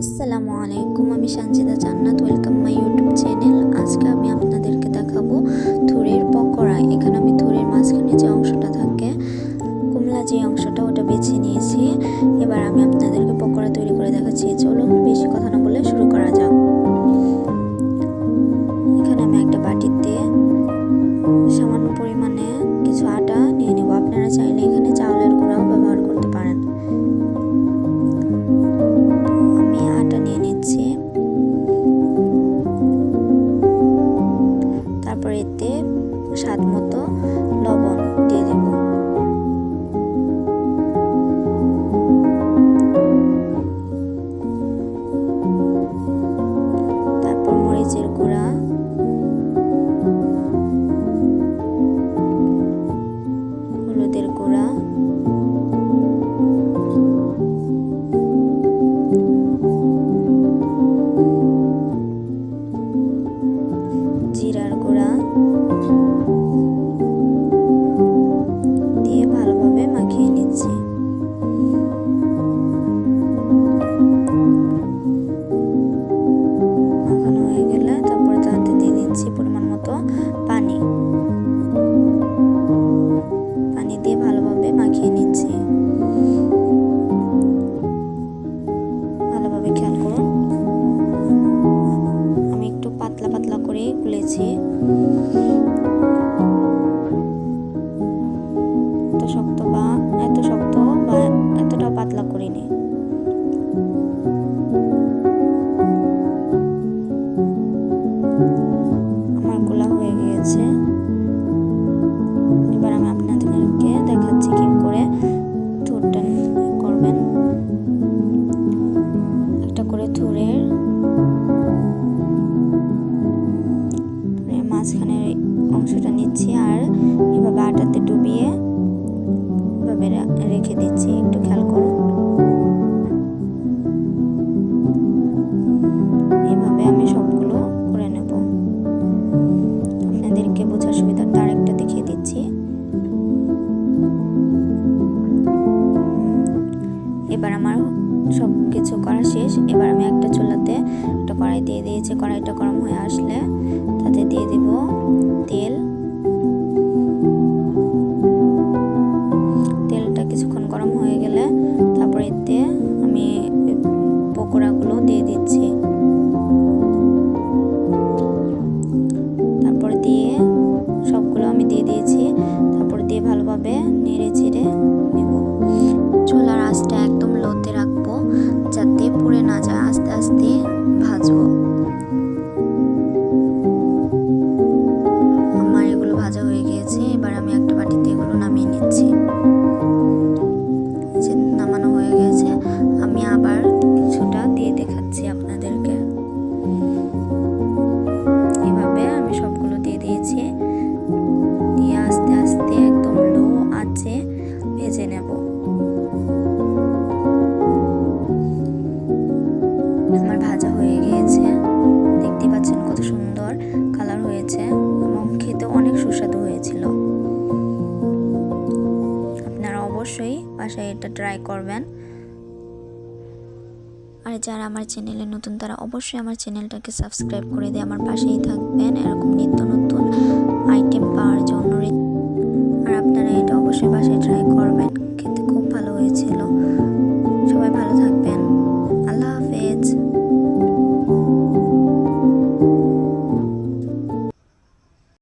আসসালামু আলাইকুম, আমি সানজিদা জান্নাত। Welcome my YouTube channel. আজকে আমি আপনাদেরকে দেখাবো থুরের পকোড়া। এখানে আমি থুরের মাঝখানে যে অংশটা থাকে, কুমলা যে অংশটা, ওটা বেছে নিয়েছি। এবার আমি আপনাদেরকে পকোড়া তৈরি করে দেখাচ্ছি। চলুন বেশি কথা না বলে শুরু করা যাক। এখানে আমি একটা বাটিতে সামান্য পরিমাণে কিছু আটা নিয়ে নেব। আপনারা চাইলে এখানে চাউলের গুঁড়াও ব্যবহার করতে পারেন। আমি আটা নিয়ে নিচ্ছি। তারপর এতে স্বাদ মতো লবণ দিয়ে দেব। তারপর মরিচের গুঁড়া, হলুদের গুঁড়া, জিরার গুঁড়া দিয়ে ভালোভাবে মাখিয়ে নিচ্ছি। মাখানো হয়ে গেলে তারপরে তাতে দিয়ে দিচ্ছি পরিমাণ মতো পানি। পানি দিয়ে ভালোভাবে মাখিয়ে নিচ্ছি। ভালোভাবে খেয়াল করুন, আমি একটু পাতলা পাতলা করে গুলেছি। এত শক্ত বা এতটাও পাতলা করিনি। আমার গোলা হয়ে গিয়েছে। এবার আমি আপনাদেরকে দেখাচ্ছি কি করে থুরটা করবেন। একটা করে থুরের মাঝখানের অংশটা নিচ্ছি আর এভাবে আটাতে ডুবিয়ে এভাবে রেখে দিচ্ছি। একটু খেয়াল করুন, এভাবে আমি সবগুলো করে নেব। আপনাদেরকে বোঝার সুবিধার্থে আরেকটা দেখিয়ে দিচ্ছি। এবার আমার সব কিছু করা শেষ। এবার আমি একটা চুলাতে একটা কড়াই দিয়ে দিয়েছি। কড়াইটা গরম হয়ে আসলে তাতে দিয়ে দেব তেল। তেলটা কিছুক্ষণ গরম হয়ে গেলে তারপরে এতে আমি পকোড়াগুলো দিয়ে দিচ্ছি। তারপর দিয়ে সবগুলো আমি দিয়ে দিয়েছি। তারপর দিয়ে ভালোভাবে নেড়ে চেড়ে নেব। চুলার আঁচটা একদম লোতে রাখবো যাতে পুড়ে না যায়। আস্তে আস্তে ভাজবো। আমার এগুলো ভাজা হয়ে গিয়েছে। এবার আমি একটা বাটিতে এগুলো নামিয়ে নিচ্ছি। নামানো হয়ে গেছে। আমি আবার কিছুটা দিয়ে দেখাচ্ছি আপনাদেরকে। এভাবে আমি সবগুলো দিয়ে দিয়েছি। দিয়ে আস্তে আস্তে একদম লো আঁচে ভেজে নেব। আমার ভাজা হয়ে গিয়েছে। দেখতে পাচ্ছেন কত সুন্দর কালার হয়েছে এবং খেতে অনেক সুস্বাদু হয়েছিল। আপনারা অবশ্যই বাসায় এটা ট্রাই করবেন। আর যারা আমার চ্যানেলে নতুন তারা অবশ্যই আমার চ্যানেলটাকে সাবস্ক্রাইব করে দিয়ে আমার পাশেই থাকবেন এরকম নিত্য নতুন আইটেম পাওয়ার জন্য। আর আপনারা এটা অবশ্যই বাসায় ট্রাই করবেন। খেতে খুব ভালো হয়েছিল।